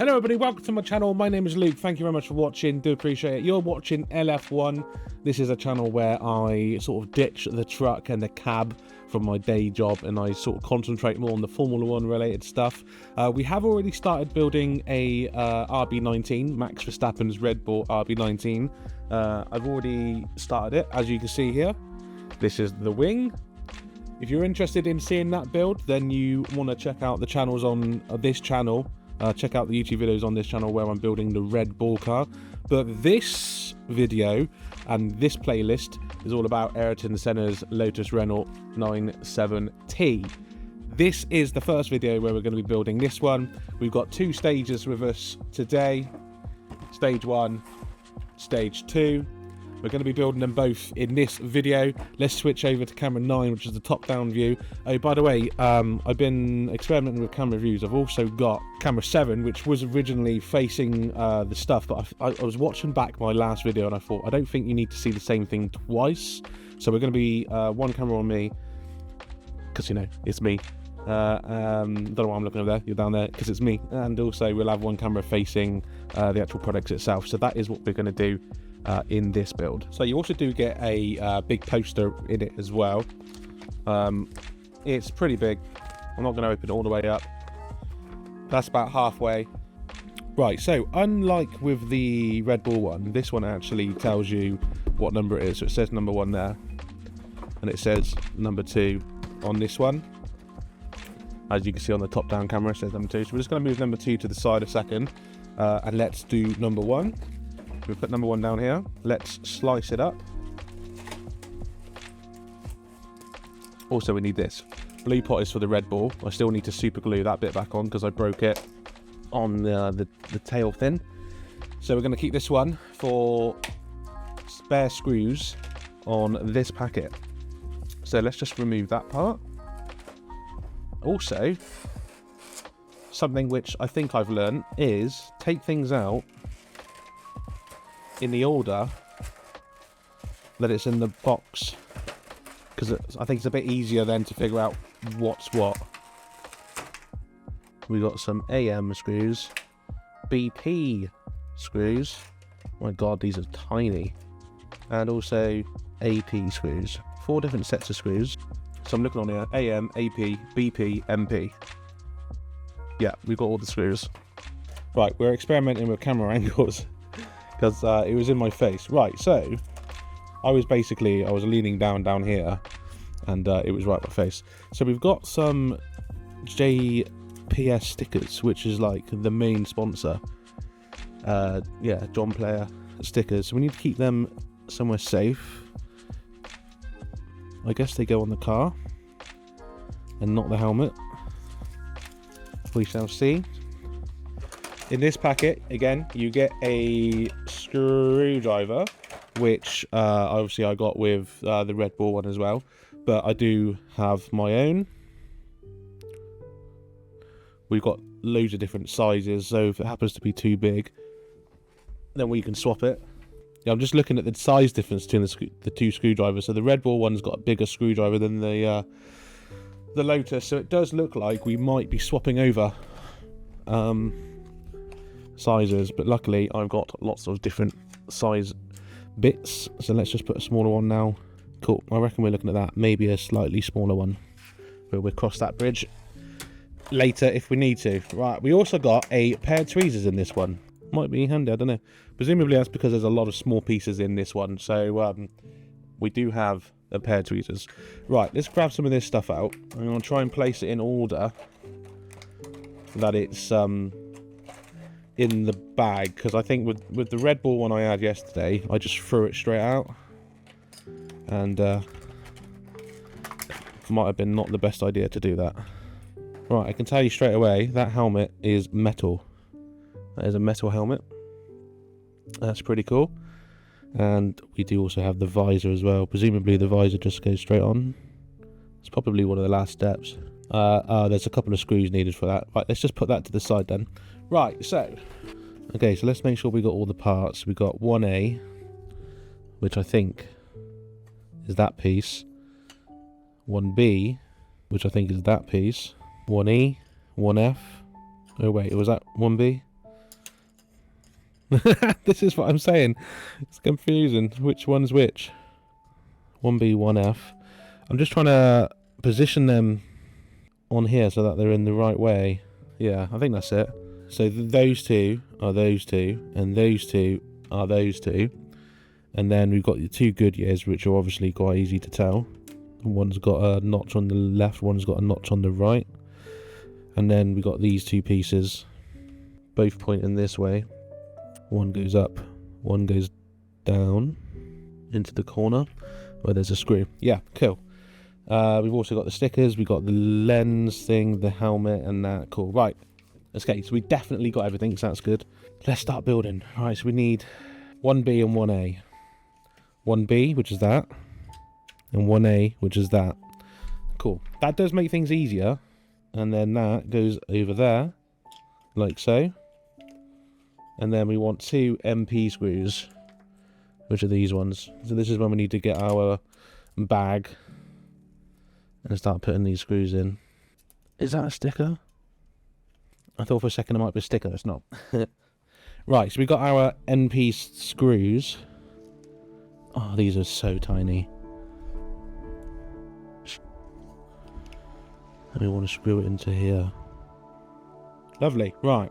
Hello everybody, welcome to my channel. My name is Luke. Thank you very much for watching. Do appreciate it. You're watching LF1. This is a channel where I sort of ditch the truck and the cab from my day job and I sort of concentrate more on the Formula 1 related stuff. We have already started building a RB19, Max Verstappen's Red Bull RB19. I've already started it, as you can see here. This is the wing. If you're interested in seeing that build, then you want to check out the channels on this channel. Check out the YouTube videos on this channel where I'm building the Red Bull car. But this video and this playlist is all about Ayrton Senna's Lotus Renault 97T. This is the first video where we're going to be building this one. We've got two stages with us today. Stage 1, Stage 2. We're going to be building them both in this video. Let's switch over to camera 9, which is the top-down view. Oh, by the way, I've been experimenting with camera views. I've also got camera 7, which was originally facing the stuff, but I was watching back my last video and I thought, I don't think you need to see the same thing twice. So we're going to be one camera on me, because, you know, it's me. Don't know why I'm looking over there, you're down there, because it's me. And also we'll have one camera facing the actual products itself. So that is what we're going to do in this build. So you also do get a big poster in it as well. It's pretty big. I'm not going to open it all the way up. That's about halfway. Right, so unlike with the Red Bull one, this one actually tells you what number it is. So it says number 1 there, and it says number 2 on this one. As you can see on the top down camera, it says number 2. So we're just going to move number 2 to the side a second, and let's do number 1. We'll put number 1 down here. Let's slice it up. Also, we need this. Blue pot is for the Red Bull. I still need to super glue that bit back on because I broke it on the tail fin. So we're going to keep this one for spare screws on this packet. So let's just remove that part. Also, something which I think I've learned is take things out in the order that it's in the box, because I think it's a bit easier then to figure out what's what. We got some AM screws, BP screws, my god, these are tiny, and also AP screws. 4 different sets of screws. So I'm looking on here, AM, AP, BP, MP. Yeah, we've got all the screws. Right, we're experimenting with camera angles because it was in my face. Right, so I was leaning down here, and it was right in my face. So we've got some JPS stickers, which is like the main sponsor. Yeah, John Player stickers. So we need to keep them somewhere safe. I guess they go on the car and not the helmet. We shall see. In this packet, again, you get a screwdriver, which obviously I got with the Red Bull one as well, but I do have my own. We've got loads of different sizes, so if it happens to be too big, then we can swap it. Yeah, I'm just looking at the size difference between the two screwdrivers. So the Red Bull one's got a bigger screwdriver than the Lotus, so it does look like we might be swapping over sizes, but luckily I've got lots of different size bits, so let's just put a smaller one now. Cool, I reckon we're looking at that, maybe a slightly smaller one, but we'll cross that bridge later if we need to. Right, we also got a pair of tweezers in this one. Might be handy, I don't know. Presumably that's because there's a lot of small pieces in this one, so we do have a pair of tweezers. Right, let's grab some of this stuff out. I'm going to try and place it in order that it's in the bag, because I think with the Red Bull one I had yesterday, I just threw it straight out, and might have been not the best idea to do that. Right, I can tell you straight away, that helmet is metal. That is a metal helmet. That's pretty cool. And we do also have the visor as well. Presumably the visor just goes straight on. It's probably one of the last steps. There's a couple of screws needed for that. Right, let's just put that to the side then. Right, so let's make sure we got all the parts. We got 1A, which I think is that piece. 1B, which I think is that piece. 1E, 1F. Oh wait, was that 1B? This is what I'm saying. It's confusing. Which one's which? 1B, 1F. I'm just trying to position them on here so that they're in the right way. Yeah, I think that's it. So those two are those two, and those two are those two. And then we've got the two Goodyears, which are obviously quite easy to tell. One's got a notch on the left, one's got a notch on the right. And then we got these two pieces, both pointing this way. One goes up, one goes down into the corner where there's a screw. Yeah, cool. We've also got the stickers, we've got the lens thing, the helmet, and that. Cool. Right. Okay, so we definitely got everything, so that's good. Let's start building. Right, so we need 1B and 1A. 1B, which is that, and 1A, which is that. Cool. That does make things easier. And then that goes over there, like so. And then we want two MP screws, which are these ones. So this is when we need to get our bag and start putting these screws in. Is that a sticker? I thought for a second it might be a sticker. It's not. Right, so we got our NP screws. Oh, these are so tiny. And we want to screw it into here. Lovely. Right.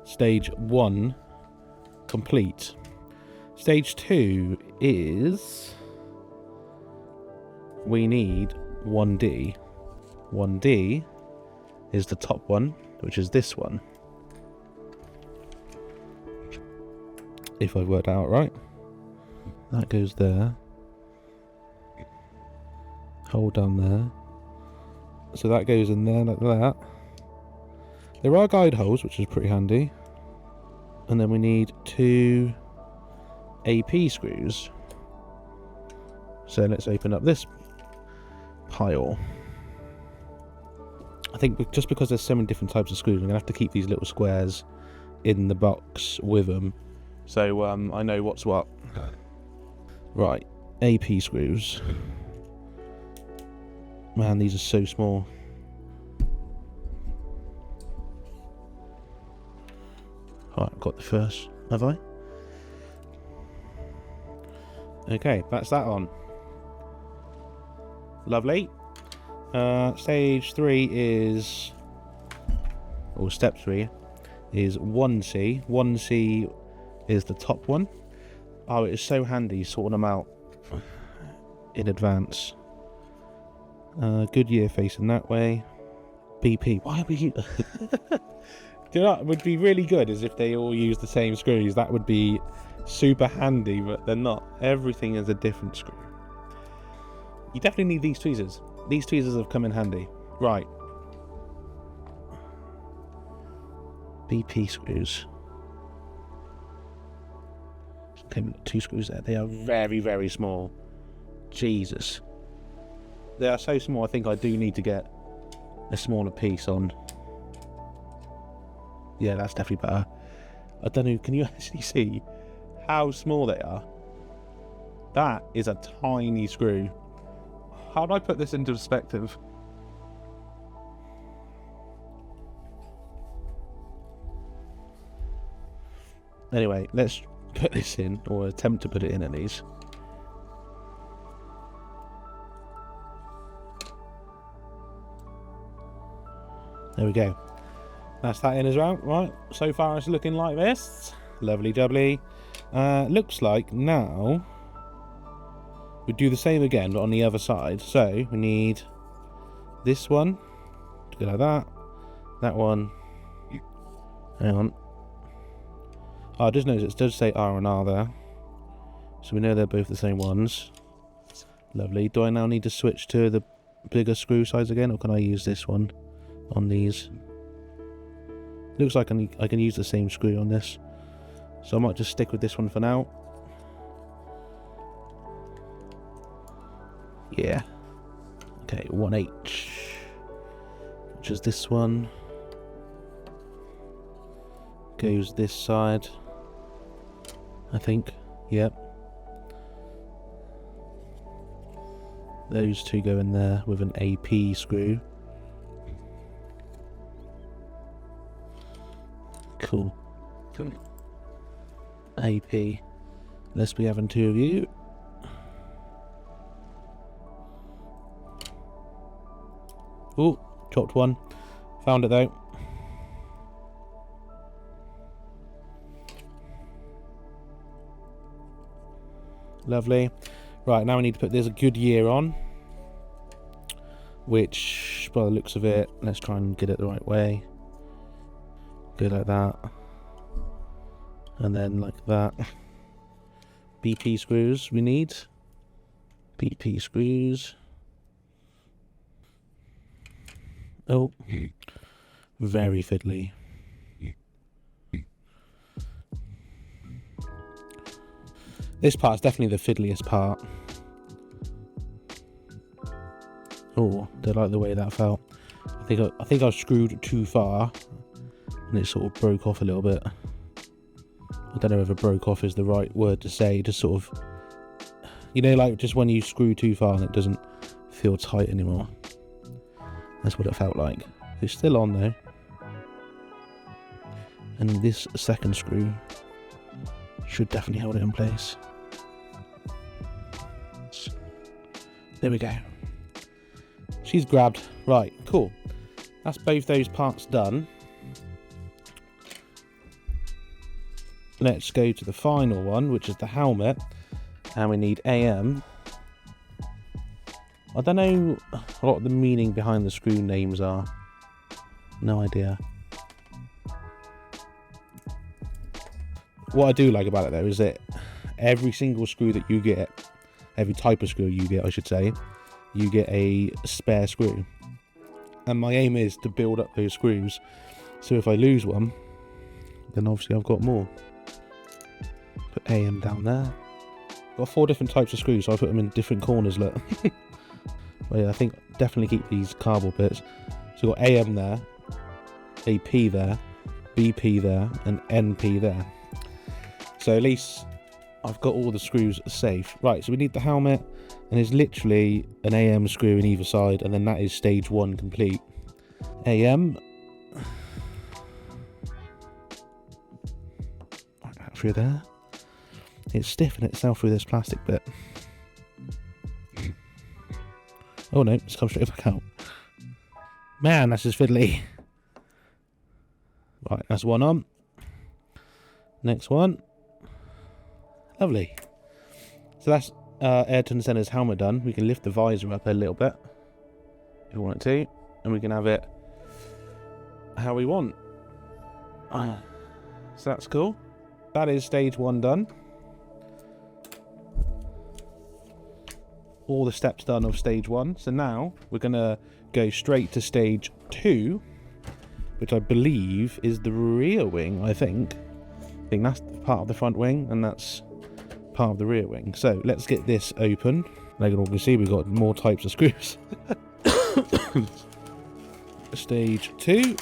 Stage 1 complete. Stage 2 is... we need 1D. 1D is the top one, which is this one. If I've worked out right. That goes there. Hold down there. So that goes in there like that. There are guide holes, which is pretty handy. And then we need two AP screws. So let's open up this pile. I think just because there's so many different types of screws, I'm going to have to keep these little squares in the box with them. So I know what's what. Right, AP screws. Man, these are so small. Alright, got the first, have I? Okay, that's that on. Lovely. Stage 3 is... or step 3 is 1C. 1C is the top one. Oh, it is so handy sorting them out in advance. Goodyear facing that way. BP. Why are we... Do you know what would be really good is if they all use the same screws. That would be super handy, but they're not. Everything is a different screw. You definitely need these tweezers. These tweezers have come in handy. Right. BP screws. Okay, we've got two screws there. They are very, very small. Jesus. They are so small, I think I do need to get a smaller piece on. Yeah, that's definitely better. I don't know, can you actually see how small they are? That is a tiny screw. How do I put this into perspective? Anyway, let's put this in, or attempt to put it in at least. There we go. That's that in as well. Right, so far it's looking like this. Lovely jubbly. Looks like now we do the same again, but on the other side. So we need this one to go like that. That one. Hang on. Oh, I just noticed it does say R and R there. So we know they're both the same ones. Lovely. Do I now need to switch to the bigger screw size again, or can I use this one on these? Looks like I can use the same screw on this. So I might just stick with this one for now. Yeah. Okay, 1H. Which is this one. Goes this side. I think. Yep. Those two go in there with an AP screw. Cool. AP. Let's be having 2 of you. Oh, dropped one. Found it though. Lovely. Right, now we need to put this Goodyear on. Which, by the looks of it, let's try and get it the right way. Go like that. And then like that. BP screws we need. BP screws. Oh. Very fiddly. This part's definitely the fiddliest part. Oh, don't like the way that felt. I think I screwed too far, and it sort of broke off a little bit. I don't know if broke off is the right word to say. Just sort of, you know, like just when you screw too far and it doesn't feel tight anymore. That's what it felt like. It's still on though. And this second screw should definitely hold it in place. There we go. She's grabbed. Right, cool. That's both those parts done. Let's go to the final one, which is the helmet. And we need AM. I don't know what the meaning behind the screw names are. No idea. What I do like about it though is that every single screw that you get, every type of screw you get I should say, you get a spare screw. And my aim is to build up those screws, so if I lose one, then obviously I've got more. Put AM down there. Got 4 different types of screws, so I put them in different corners, look. Well, yeah, I think definitely keep these cardboard bits. So we've got AM there, AP there, BP there, and NP there. So at least I've got all the screws safe. Right, so we need the helmet, and it's literally an AM screw in either side, and then that is stage 1 complete. AM. Right that through there. It's stiffing itself through this plastic bit. Oh no, it's come straight back out. Man, that's just fiddly. Right, that's one on. Next one. Lovely. So that's Ayrton Senna's helmet done. We can lift the visor up a little bit if we want it to, and we can have it how we want. So that's cool. That is stage 1 done. All the steps done of stage 1. So now we're gonna go straight to stage 2, which I believe is the rear wing. I think that's part of the front wing, and that's part of the rear wing. So let's get this open. Like you can see, we've got more types of screws. Stage 2.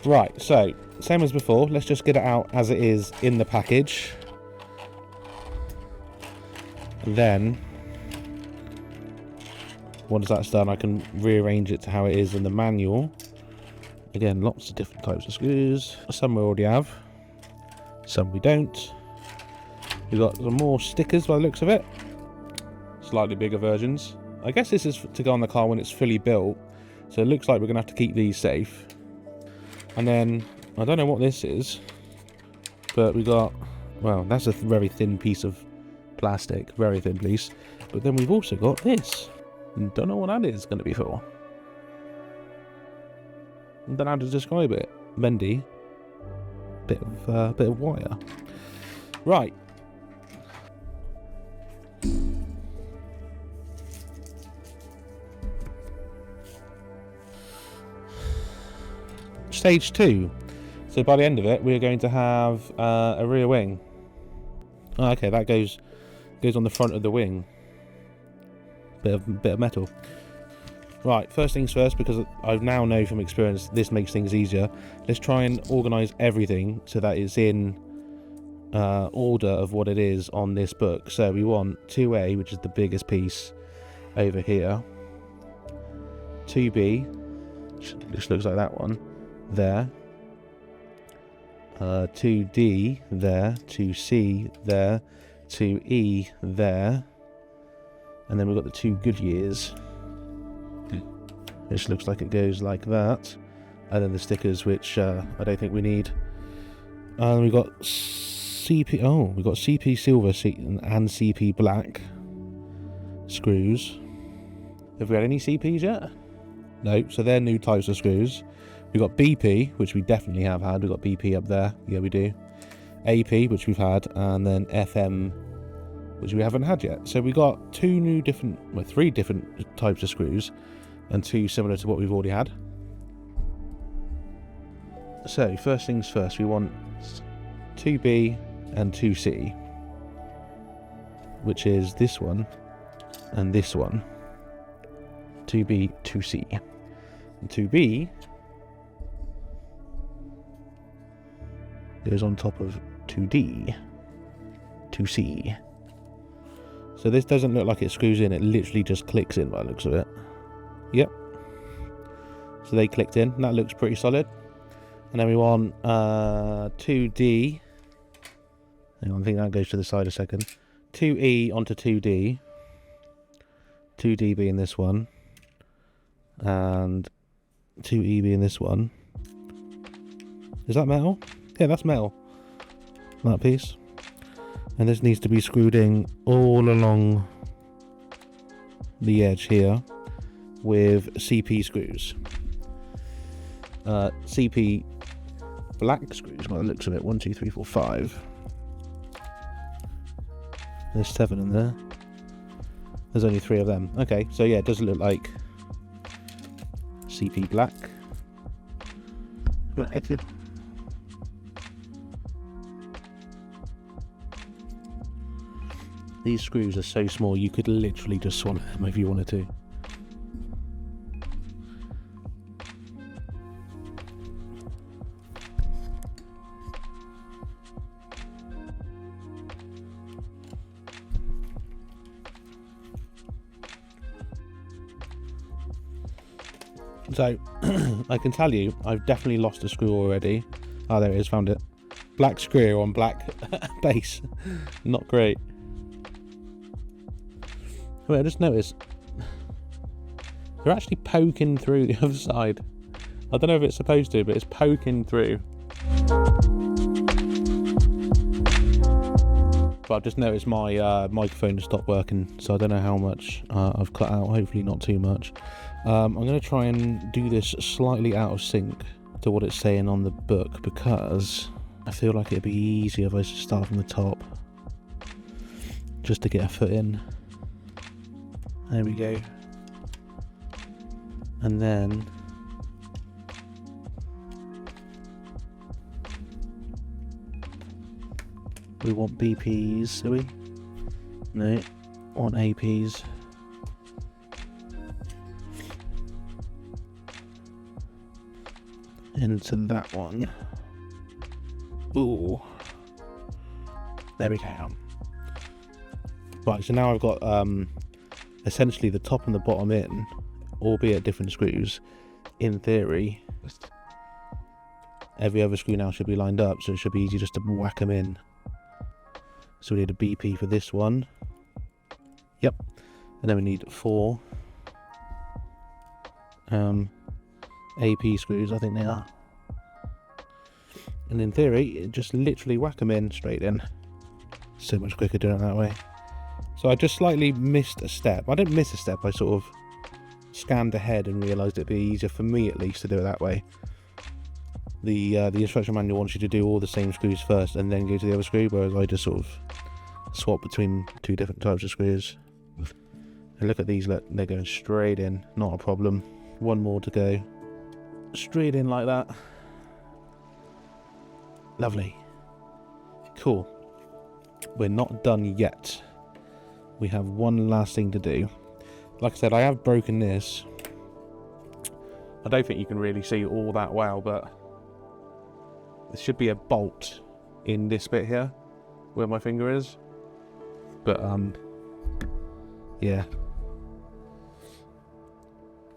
Right, so same as before, let's just get it out as it is in the package. Then once that's done, I can rearrange it to how it is in the manual. Again, lots of different types of screws. Some we already have, some we don't. We've got some more stickers by the looks of it. Slightly bigger versions. I guess this is to go on the car when it's fully built. So it looks like we're going to have to keep these safe. And then, I don't know what this is, but we got, well, that's a very thin piece of plastic, very thin piece. But then we've also got this. Don't know what that is going to be for. Don't know how to describe it. Bendy. Bit of wire. Right. Stage 2. So by the end of it, we're going to have a rear wing. Oh, okay, that goes on the front of the wing. Bit of metal. Right, first things first, because I now know from experience this makes things easier. Let's try and organise everything so that it's in order of what it is on this book. So we want 2A, which is the biggest piece, over here. 2B, This looks like that one. There. 2D there. 2C there. 2E there. And then we've got the 2 Goodyears. Which looks like it goes like that. And then the stickers, which I don't think we need. And we've got CP... Oh, we've got CP Silver and CP Black screws. Have we had any CPs yet? No, so they're new types of screws. We've got BP, which we definitely have had. We've got BP up there. Yeah, we do. AP, which we've had. And then FM, which we haven't had yet. So we got 3 different types of screws. And 2 similar to what we've already had. So, first things first, we want 2B and 2C, which is this one and this one. 2B, 2C. And 2B goes on top of 2D, 2C. So this doesn't look like it screws in, it literally just clicks in by the looks of it. Yep. So they clicked in, that looks pretty solid. And then we want 2D. Hang on, I think that goes to the side a second. 2E onto 2D. 2D being this one. And 2E being this one. Is that metal? Yeah, that's metal. That piece. And this needs to be screwed in all along the edge here with CP screws. CP black screws by the looks of it. 1, 2, 3, 4, 5. There's 7 in there. There's only 3 of them. Okay, so yeah, it does look like CP black. These screws are so small you could literally just swallow them if you wanted to. So, I can tell you, I've definitely lost a screw already. Oh, there it is, found it. Black screw on black base. Not great. Wait, I just noticed they're actually poking through the other side. I don't know if it's supposed to, but it's poking through. But I've just noticed my microphone has stopped working, so I don't know how much I've cut out. Hopefully not too much. I'm going to try and do this slightly out of sync to what it's saying on the book, because I feel like it'd be easier if I just start from the top, just to get a foot in. There we go. And then we want BPs, do we? No, want APs. Into that one. Ooh. There we go. Right, so now I've got essentially the top and the bottom in, albeit different screws. In theory, every other screw now should be lined up, so it should be easy just to whack them in. So we need a BP for this one. Yep. And then we need 4 AP screws, I think they are. And in theory, just literally whack them in straight in. So much quicker doing it that way. So I just slightly missed a step. I didn't miss a step, I sort of scanned ahead and realised it'd be easier for me at least to do it that way. The instruction manual wants you to do all the same screws first and then go to the other screw, whereas I just sort of swap between 2 different types of screws. And look at these, look, they're going straight in, not a problem. 1 more to go. Straight in like that. Lovely. Cool. We're not done yet. We have one last thing to do. Like I said, I have broken this. I don't think you can really see all that well, but there should be a bolt in this bit here where my finger is. But yeah.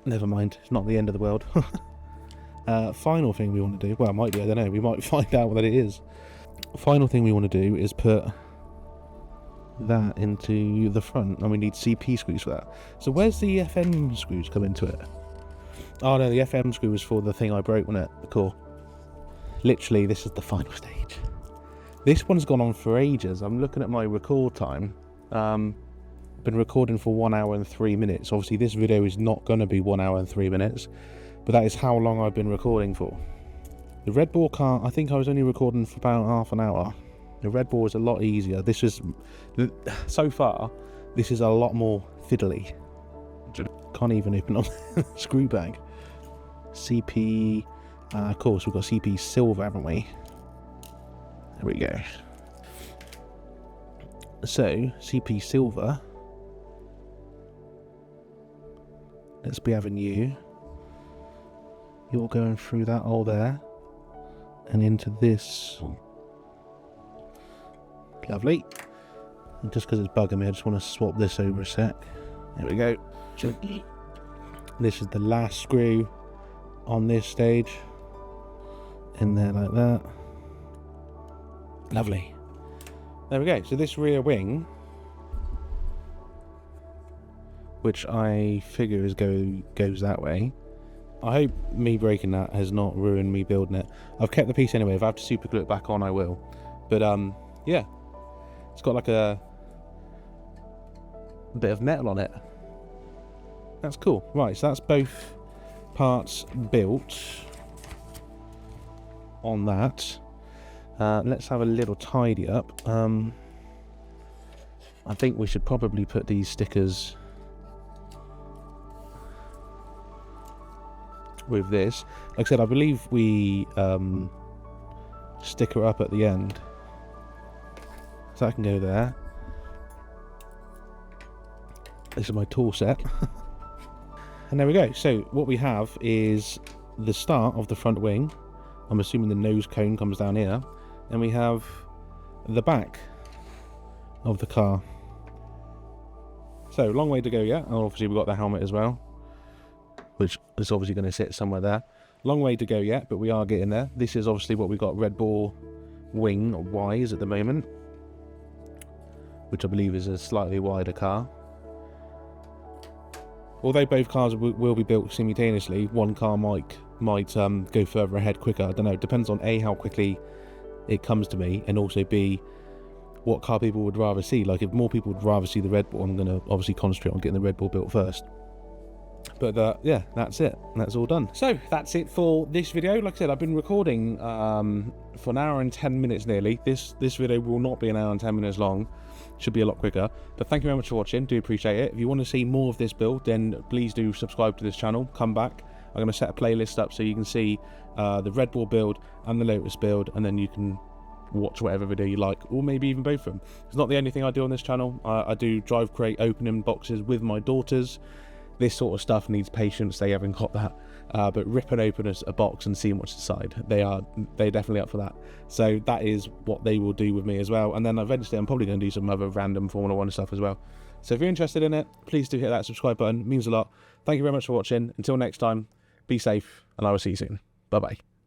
Never mind. It's not the end of the world. Final thing we want to do, well, it might be, I don't know, we might find out what it is. Final thing we want to do is put that into the front, and we need CP screws for that. So where's the FM screws come into it? Oh no, the FM screw was for the thing I broke, wasn't it? The core. Literally, this is the final stage. This one's gone on for ages. I'm looking at my record time. Been recording for 1 hour and 3 minutes. Obviously this video is not going to be 1 hour and 3 minutes, but that is how long I've been recording for. The Red Bull car, I think I was only recording for about half an hour. The Red Bull is a lot easier. This is, so far, this is a lot more fiddly. Can't even open up the screw bag. CP, of course, we've got CP silver, haven't we? There we go. So, CP silver. Let's be having you. You're going through that hole there. And into this. Lovely. And just because it's bugging me, I just want to swap this over a sec. There we go. This is the last screw on this stage. In there like that. Lovely. There we go. So this rear wing, which I figure goes that way. I hope me breaking that has not ruined me building it. I've kept the piece anyway. If I have to super glue it back on, I will. But yeah, it's got like a bit of metal on it. That's cool. Right, so that's both parts built on that. Let's have a little tidy up. I think we should probably put these stickers with this. Like I said, I believe we sticker up at the end, so that can go there. This is my tool set. And there we go. So what we have is the start of the front wing. I'm assuming the nose cone comes down here, and we have the back of the car. So long way to go yet. And obviously we've got the helmet as well, which is obviously going to sit somewhere there. Long way to go yet, but we are getting there. This is obviously what we've got Red Bull wing wise at the moment, which I believe is a slightly wider car. Although both cars will be built simultaneously, one car might go further ahead quicker. I don't know. It depends on A, how quickly it comes to me, and also B, what car people would rather see. Like if more people would rather see the Red Bull, I'm going to obviously concentrate on getting the Red Bull built first. But yeah, that's it. That's all done. So that's it for this video. Like I said, I've been recording for 1 hour and 10 minutes nearly. This video will not be 1 hour and 10 minutes long. Should be a lot quicker. But thank you very much for watching. Do appreciate it. If you want to see more of this build, then please do subscribe to this channel. Come back. I'm going to set a playlist up so you can see the Red Bull build and the Lotus build, and then you can watch whatever video you like, or maybe even both of them. It's not the only thing I do on this channel. I do DriveCrate opening boxes with my daughters. This sort of stuff needs patience. They haven't got that. But ripping open a box and seeing what's inside, they're definitely up for that. So that is what they will do with me as well. And then eventually I'm probably going to do some other random Formula 1 stuff as well. So if you're interested in it, please do hit that subscribe button. It means a lot. Thank you very much for watching. Until next time, be safe, and I will see you soon. Bye-bye.